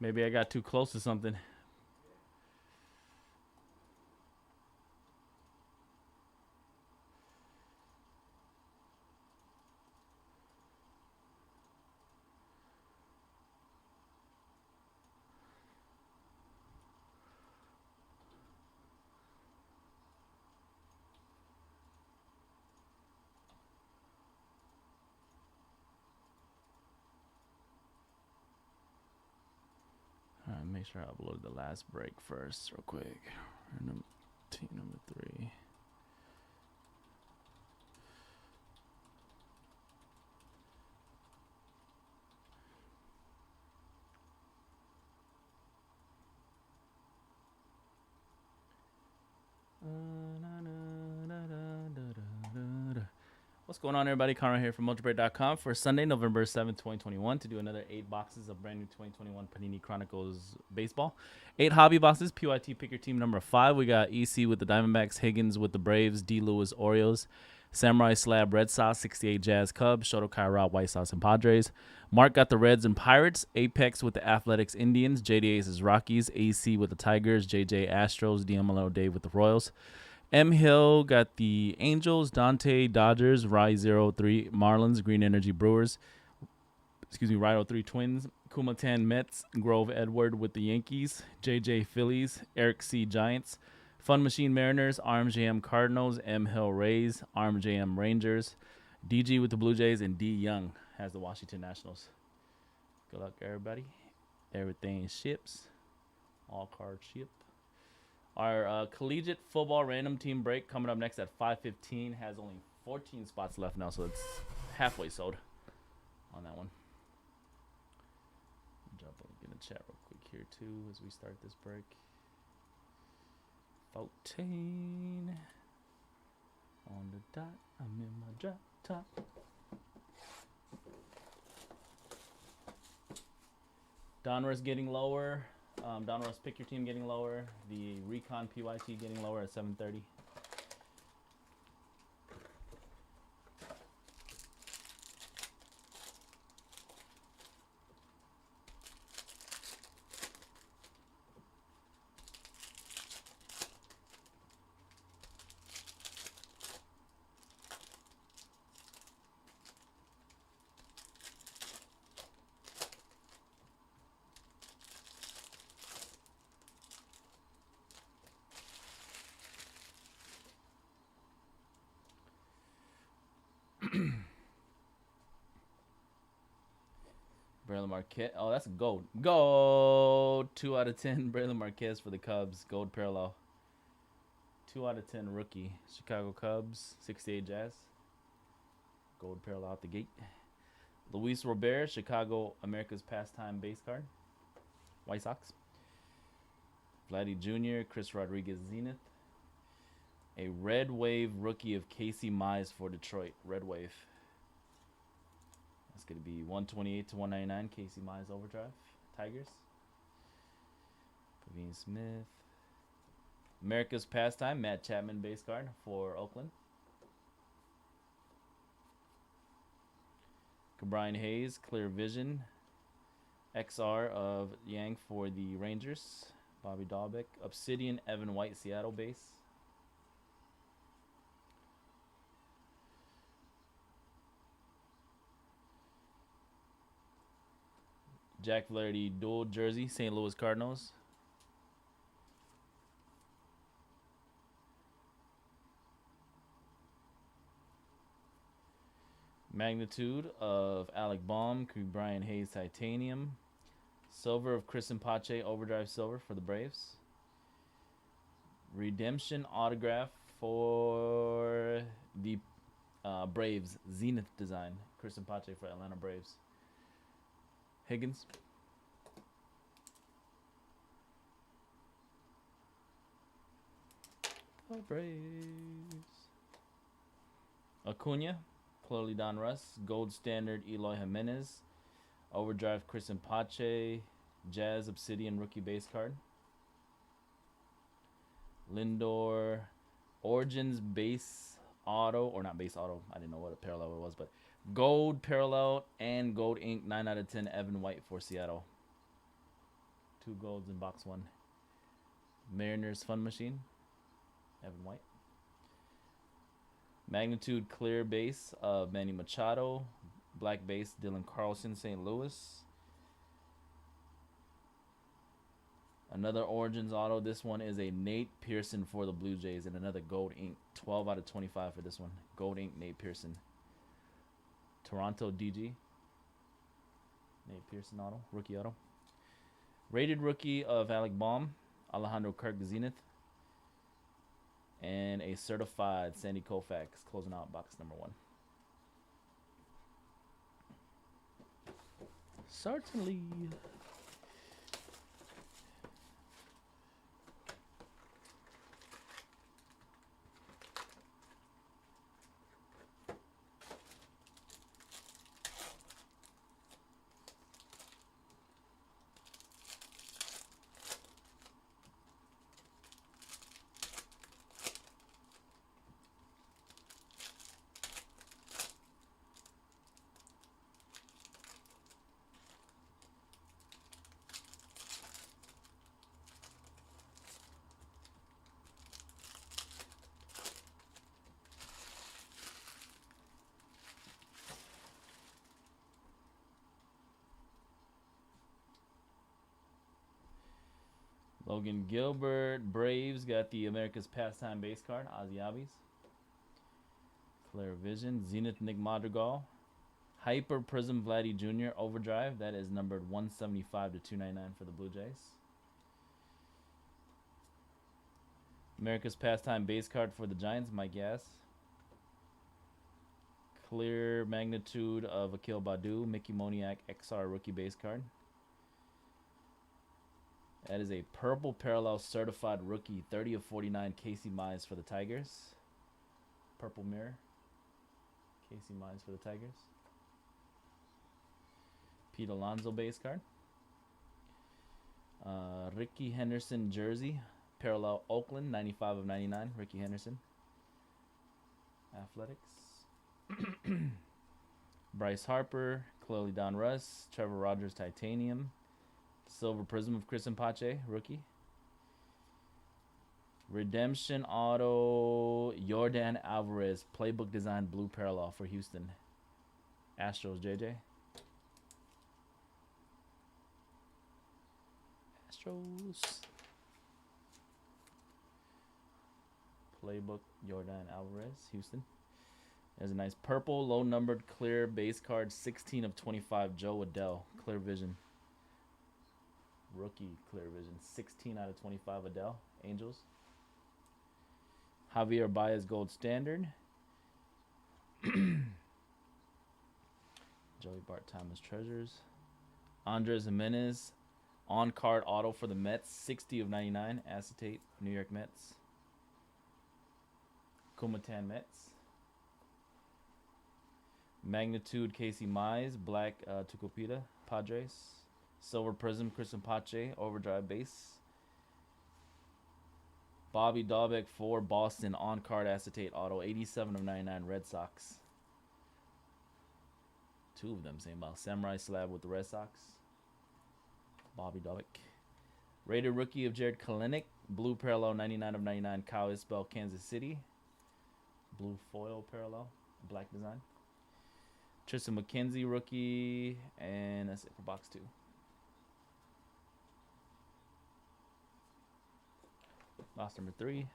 Maybe I got too close to something. All right, make sure I upload the last break first, real quick. Team number 3. What's going on, everybody? Conrad here from Mojobreak.com for Sunday, November 7th, 2021, to do another 8 boxes of brand new 2021 Panini Chronicles baseball. 8 hobby boxes, PYT pick your team number 5. We got EC with the Diamondbacks, Higgins with the Braves, D. Lewis Orioles, Samurai Slab Red Sox, 68 Jazz Cubs, Shoto Kairot White Sox and Padres. Mark got the Reds and Pirates, Apex with the Athletics Indians, JD Aces Rockies, AC with the Tigers, JJ Astros, DMLO Dave with the Royals. M. Hill got the Angels, Dante Dodgers, Rye 03 Marlins, Green Energy Brewers, Rye 03 Twins, Kumatan Mets, Grove Edward with the Yankees, JJ Phillies, Eric C Giants, Fun Machine Mariners, RMJM Cardinals, M. Hill Rays, RMJM Rangers, DG with the Blue Jays, and D. Young has the Washington Nationals. Good luck, everybody. Everything ships. All cards ship. Our collegiate football random team break coming up next at 5:15 has only 14 spots left now, so it's halfway sold on that one. Jump in the chat real quick here too as we start this break. 14 on the dot. I'm in my drop top. Donruss getting lower. Donruss pick your team getting lower. The Recon PYT getting lower at 7:30. Braylon Marquez. Oh, that's a gold. Gold. 2 out of 10. Braylon Marquez for the Cubs. Gold parallel. 2 out of 10 rookie. Chicago Cubs. 68 Jazz. Gold parallel out the gate. Luis Robert. Chicago America's Pastime base card. White Sox. Vladdy Jr. Chris Rodriguez Zenith. A Red Wave rookie of Casey Mize for Detroit. Red Wave. That's going to be 128 to 199. Casey Mize Overdrive. Tigers. Pavine Smith. America's Pastime. Matt Chapman base card for Oakland. Brian Hayes. Clear Vision. XR of Yang for the Rangers. Bobby Dahlbeck. Obsidian Evan White Seattle base. Jack Flaherty dual jersey, St. Louis Cardinals. Magnitude of Alec Baum, Brian Hayes Titanium. Silver of Chris Pache, Overdrive Silver for the Braves. Redemption autograph for the Braves, Zenith design. Chris Pache for Atlanta Braves. Higgins. Braves. Acuna. Clearly Donruss. Gold Standard Eloy Jimenez. Overdrive Chris Pache. Jazz Obsidian rookie base card. Lindor. Origins base auto, or not base auto, I didn't know what a parallel it was, but gold parallel and gold ink 9 out of 10 Evan White for Seattle. 2 golds in box 1. Mariners Fun Machine, Evan White. Magnitude clear base of Manny Machado. Black base Dylan Carlson, St. Louis. Another Origins auto. This one is a Nate Pearson for the Blue Jays and another gold ink. 12 out of 25 for this one. Gold ink Nate Pearson. Toronto DG. Nate Pearson auto. Rookie auto. Rated rookie of Alec Baum. Alejandro Kirk Zenith. And a certified Sandy Koufax closing out box number 1. Certainly. Logan Gilbert, Braves, got the America's Pastime base card, Ozzy Albies. Clear Vision, Zenith Nick Madrigal. Hyper Prism Vladdy Jr. Overdrive, that is numbered 175 to 299 for the Blue Jays. America's Pastime base card for the Giants, Mike Yass. Clear Magnitude of Akil Badu, Mickey Moniak XR rookie base card. That is a purple parallel certified rookie, 30 of 49, Casey Mize for the Tigers. Purple mirror, Casey Mize for the Tigers. Pete Alonso base card. Ricky Henderson jersey, parallel Oakland, 95 of 99, Ricky Henderson. Athletics. Bryce Harper, Chloe Don Russ, Trevor Rogers titanium. Silver Prism of Chris Pache, rookie. Redemption auto, Yordan Alvarez, playbook design blue parallel for Houston. Astros, JJ. Astros. Playbook, Yordan Alvarez, Houston. There's a nice purple, low numbered, clear base card, 16 of 25, Joe Adell, clear vision. Rookie clear vision, 16 out of 25, Adele, Angels. Javier Baez gold standard. Joey Bart Thomas treasures. Andres Jimenez on card auto for the Mets, 60 of 99, acetate, New York Mets. Kumatan Mets. Magnitude Casey Mize, black Tucupita, Padres. Silver Prism, Christian Pache, overdrive base. Bobby Dahlbeck for Boston, on-card acetate auto, 87 of 99, Red Sox. 2 of them, same about Samurai Slab with the Red Sox. Bobby Dahlbeck. Rated rookie of Jared Kalenic, blue parallel, 99 of 99, Kyle Isbell, Kansas City. Blue foil parallel, black design. Tristan McKenzie rookie, and that's it for box 2. Box number 3.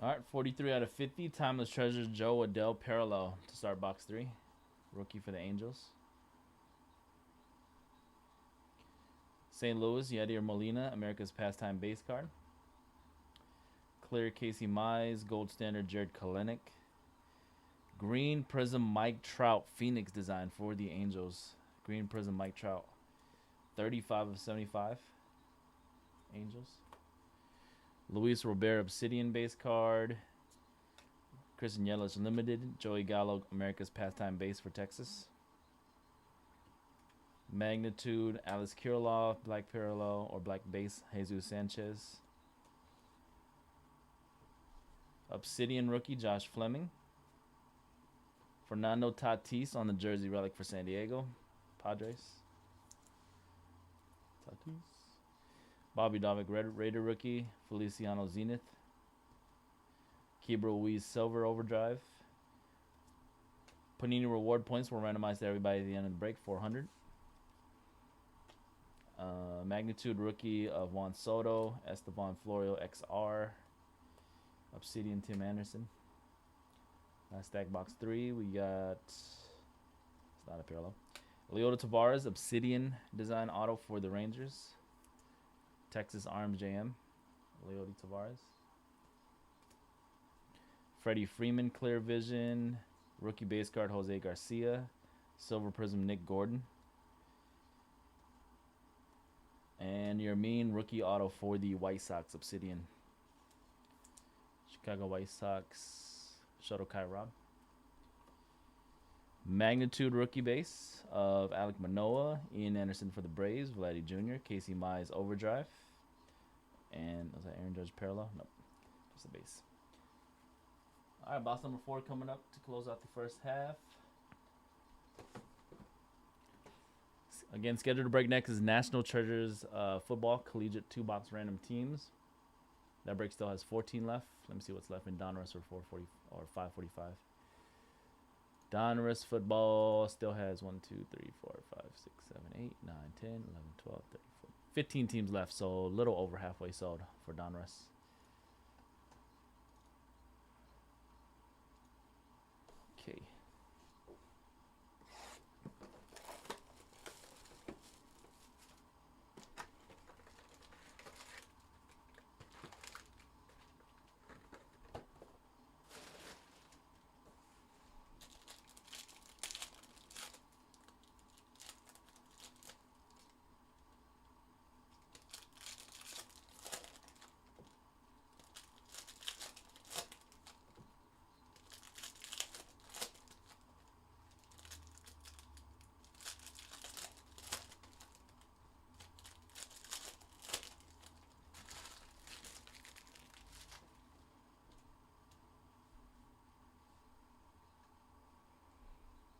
All right, 43 out of 50. Timeless Treasures, Joe Adell, parallel to start box 3. Rookie for the Angels. St. Louis, Yadier Molina, America's Pastime base card. Clear Casey Mize, gold standard Jared Kalenic. Green Prism Mike Trout Phoenix design for the Angels. Green Prism Mike Trout. 35 of 75. Angels. Luis Robert Obsidian base card. Christian Yelich Limited. Joey Gallo America's Pastime base for Texas. Magnitude Alice Kirilloff Black Parallel or Black base Jesus Sanchez. Obsidian rookie Josh Fleming. Fernando Tatis on the jersey relic for San Diego Padres. Tatis. Bobby Dovick Raider rookie Feliciano Zenith. Keibert Ruiz Silver Overdrive. Panini reward points were randomized to everybody at the end of the break, 400. Magnitude rookie of Juan Soto, Esteban Florio XR. Obsidian Tim Anderson. Last stack box 3, we got, it's not a parallel. Leota Tavares, Obsidian design auto for the Rangers. Texas Arms JM, Leota Tavares. Freddie Freeman, Clear Vision. Rookie base card, Jose Garcia. Silver Prism, Nick Gordon. And your mean rookie auto for the White Sox, Obsidian. Chicago White Sox, Shotokai Rob. Magnitude rookie base of Alek Manoah, Ian Anderson for the Braves, Vladdy Jr., Casey Mize Overdrive. And was that Aaron Judge Parallel? Nope, just a base. All right, box number 4 coming up to close out the first half. Again, scheduled to break next is National Treasures Football Collegiate 2-box random teams. That break still has 14 left. Let me see what's left in Donruss or 440 or 545. Donruss football still has 1, 2, 3, 4, 5, 6, 7, 8, 9, 10, 11, 12, 13, 14, 15 teams left, so a little over halfway sold for Donruss. Okay.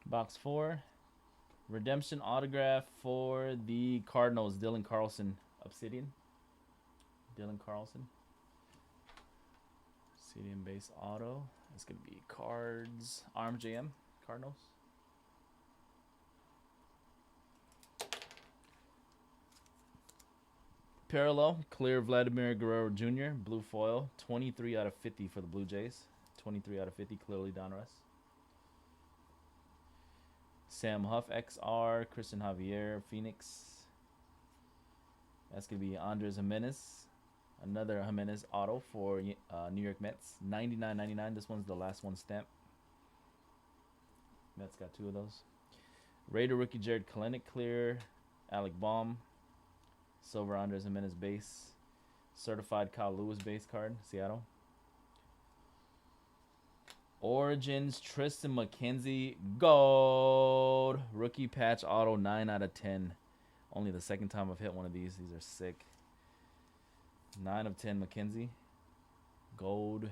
Box 4. Redemption autograph for the Cardinals. Dylan Carlson. Obsidian. Dylan Carlson. Obsidian base auto. It's going to be cards. Arm JM. Cardinals. Parallel. Clear Vladimir Guerrero Jr. Blue foil. 23 out of 50 for the Blue Jays. 23 out of 50. Clearly Donruss. Sam Huff XR, Christian Javier, Phoenix. That's going to be Andres Jimenez. Another Jimenez auto for New York Mets. 99.99. This one's the last one stamped. Mets got 2 of those. Raider rookie Jared Kelenic clear. Alec Baum. Silver Andres Jimenez base. Certified Kyle Lewis base card. Seattle. Origins, Tristan McKenzie, gold. Rookie patch auto, 9 out of 10. Only the second time I've hit one of these. These are sick. 9 of 10 McKenzie. Gold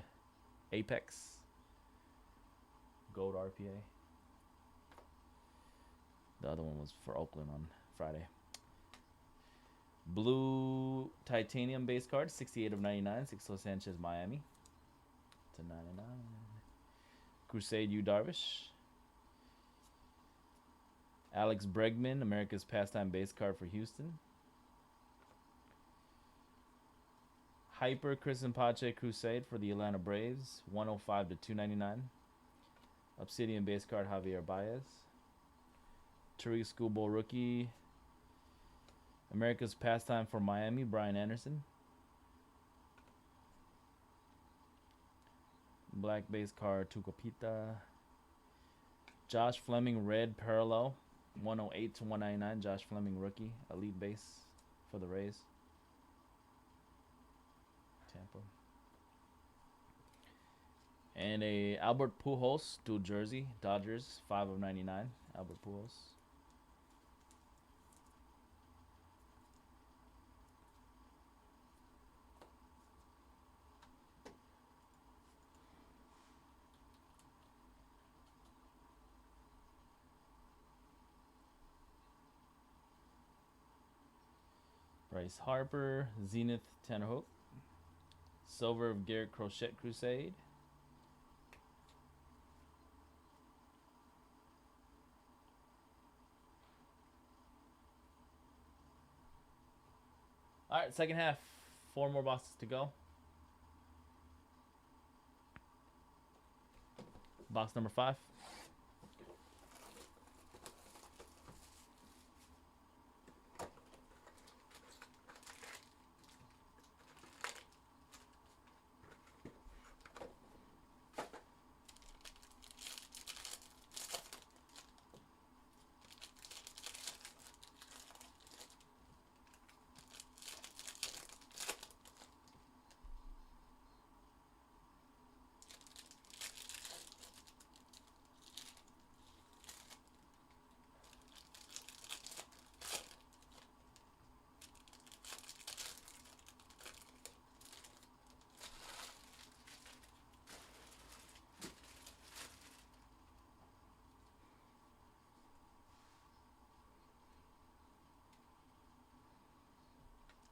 Apex. Gold RPA. The other one was for Oakland on Friday. Blue Titanium base card, 68 of 99. Sixto Sanchez, Miami. To 99. Crusade U Darvish. Alex Bregman, America's Pastime base card for Houston. Hyper Kristen Pache Crusade for the Atlanta Braves, 105 to 299. Obsidian base card Javier Baez. Tariq Schoolboy rookie. America's Pastime for Miami, Brian Anderson. Black base card Tucopita. Josh Fleming, red parallel, 108 to 199. Josh Fleming, rookie, elite base for the Rays. Tampa. And a Albert Pujols, dual jersey, Dodgers, 5 of 99. Albert Pujols. Bryce Harper, Zenith Tannerhook. Silver of Garrett Crochet Crusade. All right, second half. 4 more boxes to go. Box number 5.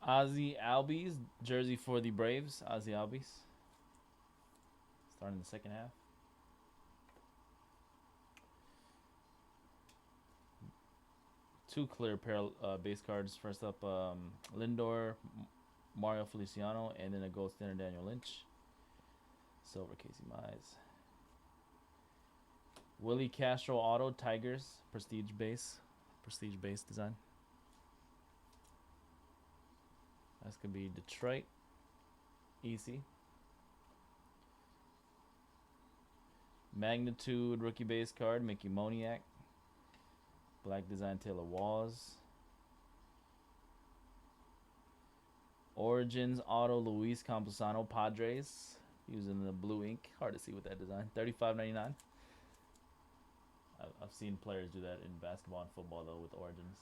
Ozzy Albies, jersey for the Braves. Ozzy Albies. Starting the second half. Two clear base cards. First up, Lindor, Mario Feliciano, and then a gold standard Daniel Lynch. Silver Casey Mize. Willie Castro auto, Tigers, prestige base design. That's gonna be Detroit. Easy. Magnitude rookie base card, Mickey Moniak. Black design, Taylor Walls. Origins auto, Luis Campusano, Padres, using the blue ink. Hard to see with that design. $35.99. I've seen players do that in basketball and football though with Origins.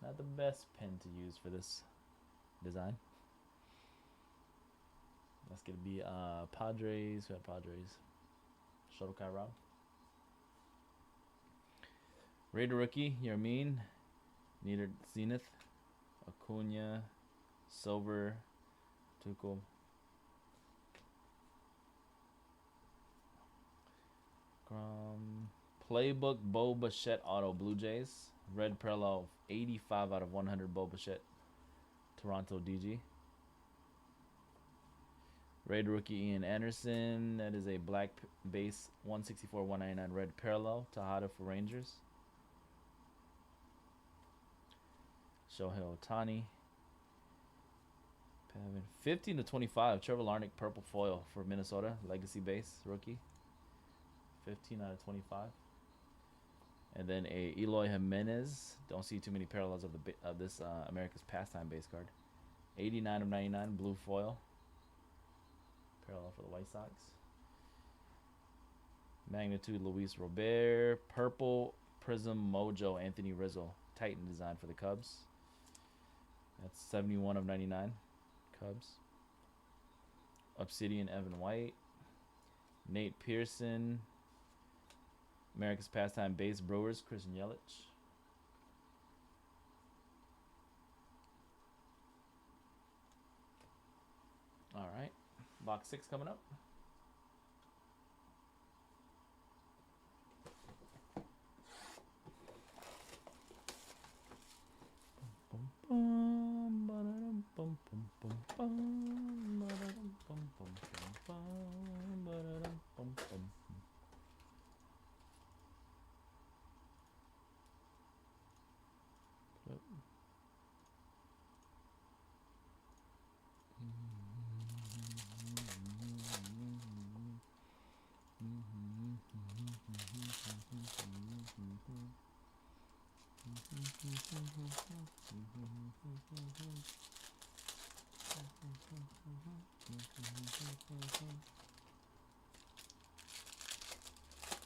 Not the best pen to use for this design. That's gonna be Padres. Who have Padres? Shotokai Rob. Raider rookie, Yermin. Needed Zenith. Acuna. Silver. Tuchel. Playbook Bo Bichette auto, Blue Jays. Red parallel, 85 out of 100 Bo Bichette. Toronto DG. Raider rookie Ian Anderson. That is a black base, 164, 199 red parallel. Tejada for Rangers. Shohei Ohtani. 15 to 25. Trevor Larnach purple foil for Minnesota. Legacy base rookie. 15 out of 25. And then a Eloy Jimenez. Don't see too many parallels of this America's Pastime base card. 89 of 99 blue foil. Parallel for the White Sox. Magnitude Luis Robert. Purple Prism Mojo Anthony Rizzo. Titan design for the Cubs. That's 71 of 99 Cubs. Obsidian Evan White. Nate Pearson. America's Pastime base Brewers Christian Yelich. All right. Box 6 coming up.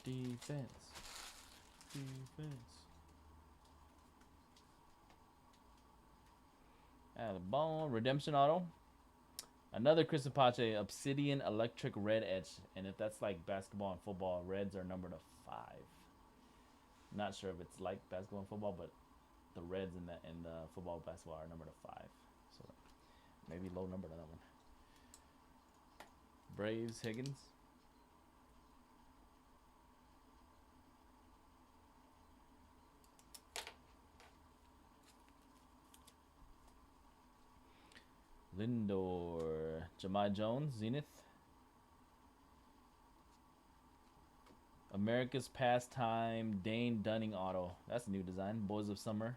Defense. Defense. Out of bone. Redemption auto. Another Chris Apache Obsidian Electric Red Edge. And if that's like basketball and football, reds are numbered to 5. Not sure if it's like basketball and football, but the reds in the football and basketball are numbered to 5. So maybe low number to that one. Braves, Higgins. Lindor, Jahmai Jones, Zenith. America's Pastime, Dane Dunning auto. That's a new design. Boys of Summer.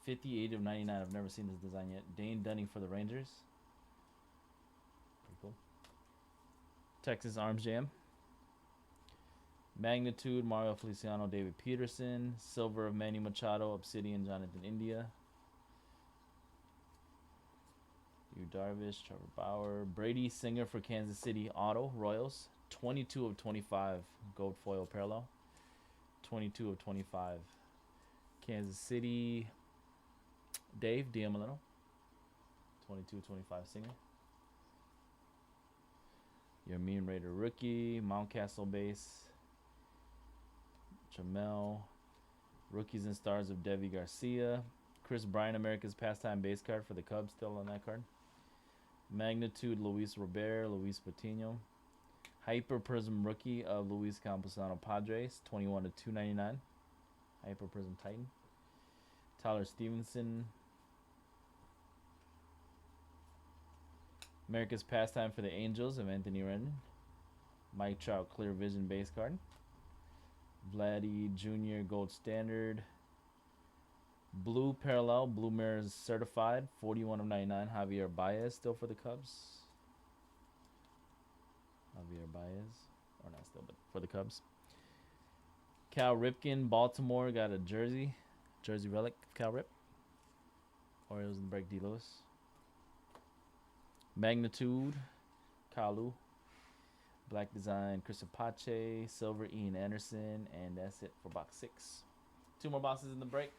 58 of 99. I've never seen this design yet. Dane Dunning for the Rangers. Pretty cool. Texas Arms Jam. Magnitude, Mario Feliciano, David Peterson. Silver of Manny Machado, Obsidian, Jonathan India. Yu Darvish, Trevor Bauer. Brady Singer for Kansas City auto, Royals. 22 of 25. Gold foil parallel. 22 of 25. Kansas City. Dave Diamolino. 22 of 25 Singer. Your Mean Raider rookie. Mountcastle base. Jamel. Rookies and stars of Devi Garcia. Chris Bryant, America's Pastime base card for the Cubs, still on that card. Magnitude, Luis Robert, Luis Patino. Hyper Prism rookie of Luis Camposano Padres, 21 of 299. Hyper Prism Titan. Tyler Stevenson. America's Pastime for the Angels of Anthony Rendon. Mike Trout Clear Vision base card. Vladdy Jr. Gold Standard. Blue Parallel, Blue Mirrors Certified, 41 of 99. Javier Baez still for the Cubs. Javier Baez, or not still, but for the Cubs. Cal Ripken, Baltimore, got a jersey relic of Cal Rip. Orioles and break D. Lewis. Magnitude, Kalu. Black Design, Chris Apache. Silver, Ian Anderson. And that's it for box 6. 2 more boxes in the break.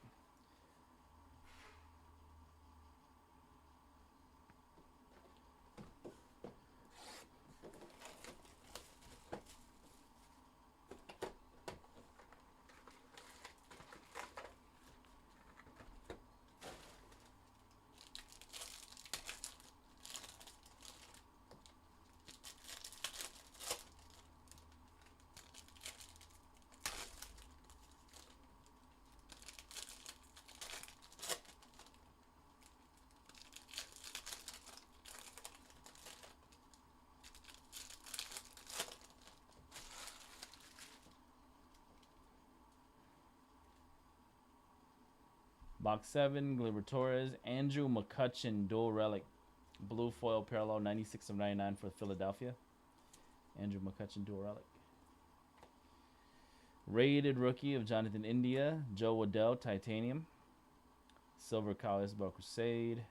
Box 7, Gleyber Torres. Andrew McCutchen, dual relic. Blue foil parallel, 96 of 99 for Philadelphia. Andrew McCutchen, dual relic. Rated rookie of Jonathan India. Joe Waddell, titanium. Silver Kyle Isbell Crusade.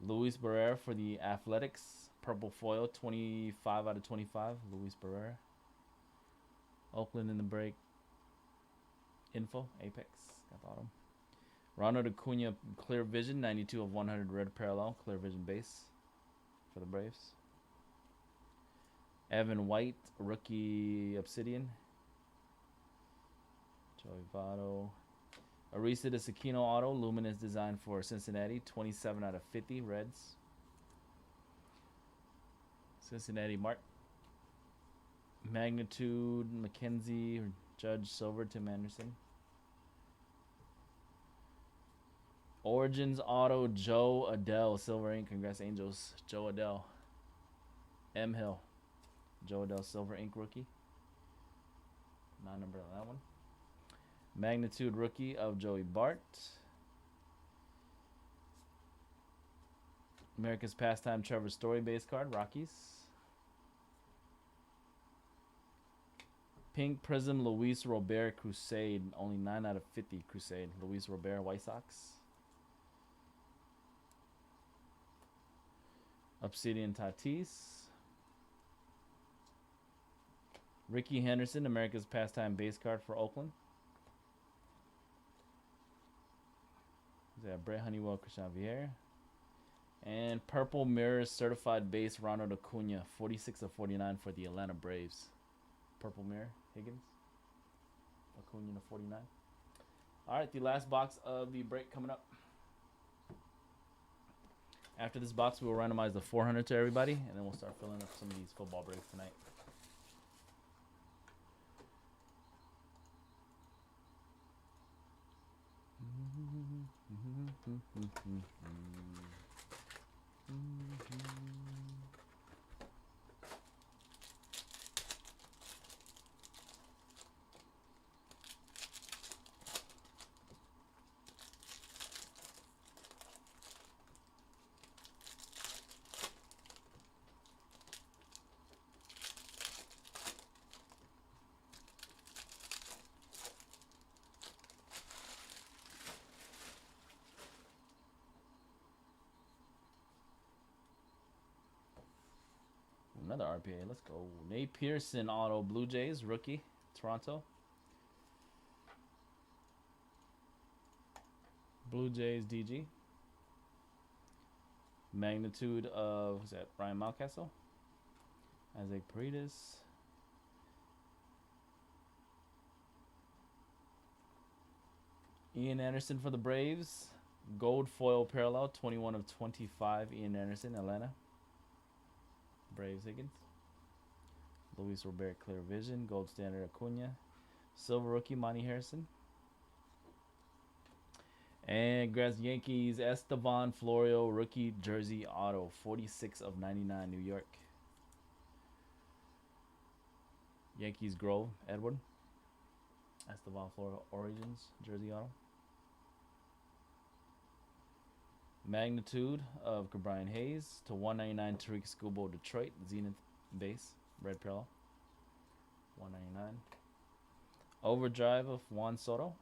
Luis Barrera for the Athletics. Purple foil, 25 out of 25. Luis Barrera. Oakland in the break. Info, Apex, got bottom. Ronald Acuna, Clear Vision, 92 of 100 red parallel, Clear Vision base for the Braves. Evan White, rookie Obsidian. Joey Votto. Arisa de Aquino auto, luminous design for Cincinnati, 27 out of 50 reds. Cincinnati Mark. Magnitude, McKenzie, Judge Silver, Tim Anderson. Origins auto, Joe Adele, Silver Ink. Congrats, Angels. Joe Adele. M. Hill. Joe Adele, Silver Ink rookie. Non-number on that one. Magnitude rookie of Joey Bart. America's Pastime, Trevor Story base card, Rockies. Pink Prism, Luis Robert, Crusade. Only 9 out of 50, Crusade. Luis Robert, White Sox. Obsidian Tatis. Ricky Henderson, America's pastime base card for Oakland. Brett Honeywell, Christian Javier. And Purple Mirrors certified base, Ronald Acuna, 46 of 49 for the Atlanta Braves. Purple Mirror, Higgins. Acuna to 49. All right, the last box of the break coming up. After this box, we will randomize the 400 to everybody, and then we'll start filling up some of these football breaks tonight. Another RPA. Let's go. Nate Pearson auto, Blue Jays, rookie, Toronto. Blue Jays, DG. Magnitude of, who's that? Brian Mountcastle. Isaac Paredes. Ian Anderson for the Braves. Gold foil parallel, 21 of 25. Ian Anderson, Atlanta. Braves, Higgins. Luis Robert, Clear Vision. Gold standard, Acuna. Silver rookie, Monty Harrison. And Grass Yankees, Estevan Florio, rookie jersey auto, 46 of 99, New York. Yankees Grove, Edward. Estevan Florio, Origins, jersey auto. Magnitude of Brian Hayes to 199, Tariq Skubal, Detroit, Zenith base, red parallel, 199. Overdrive of Juan Soto.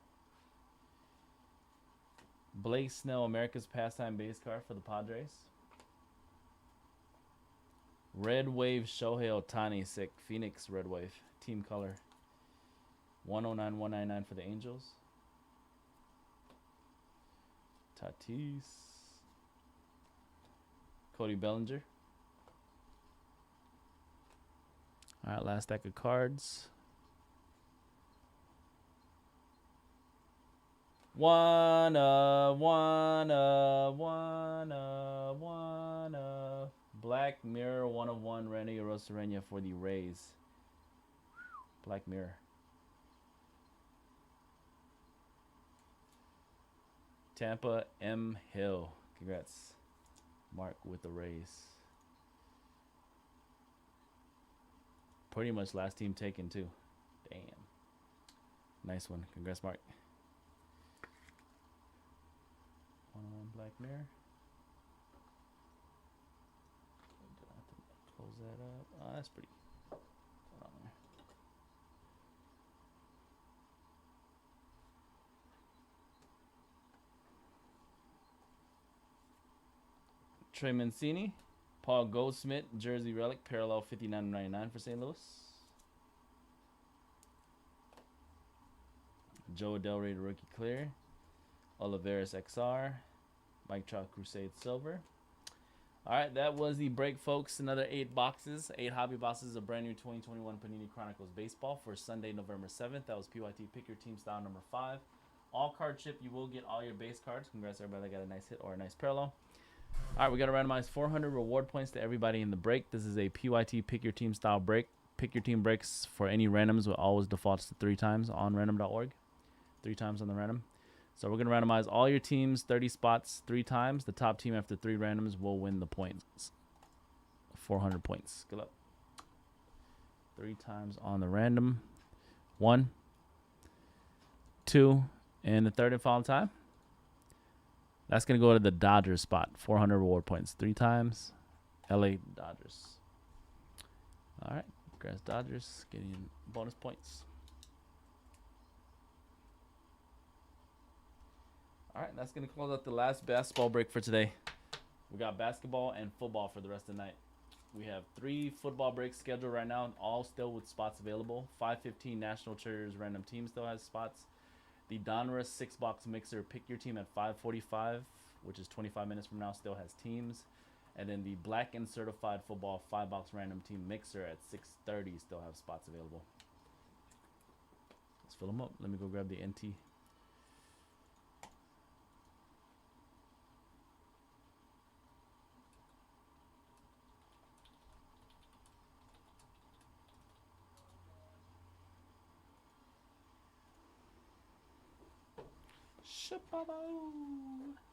Blake Snell, America's pastime base card for the Padres. Red Wave Shohei Ohtani, sick, Phoenix Red Wave, team color, 109, 199 for the Angels. Tatis. Cody Bellinger. All right, last deck of cards. One Black Mirror, 1 of 1, Randy Arozarena for the Rays. Black Mirror. Tampa M. Hill. Congrats, Mark, with the Rays. Pretty much last team taken, too. Damn. Nice one. Congrats, Mark. 1-1 Black Mirror. Do I have to close that up? Oh, that's pretty. Hold on there. Trey Mancini, Paul Goldsmith, jersey relic, parallel, 59.99 for St. Louis. Joe Delray, rookie clear. Olivares XR. Mike Trout, Crusade silver. All right, that was the break, folks. Another 8 boxes, 8 hobby boxes of brand new 2021 Panini Chronicles baseball for Sunday, November 7th. That was PYT Pick Your Team style number 5. All card chip, you will get all your base cards. Congrats, everybody that got a nice hit or a nice parallel. All right, we got to randomize 400 reward points to everybody in the break. This is a PYT Pick Your Team style break. Pick Your Team breaks for any randoms will always defaults to 3 times on random.org. 3 times on the random. So we're going to randomize all your teams, 30 spots, 3 times. The top team after 3 randoms will win the points. 400 points. Good luck. 3 times on the random. 1, 2, and the third and final time. That's going to go to the Dodgers spot. 400 reward points. 3 times. LA Dodgers. All right. Congrats, Dodgers. Getting bonus points. All right, that's going to close out the last basketball break for today. We got basketball and football for the rest of the night. We have 3 football breaks scheduled right now, all still with spots available. 5:15 National Treasures Random Team still has spots. The Donruss 6-box mixer Pick Your Team at 5:45, which is 25 minutes from now, still has teams. And then the Black and Certified Football 5-box random team mixer at 6:30 still have spots available. Let's fill them up. Let me go grab the NT. Shit, bye-bye.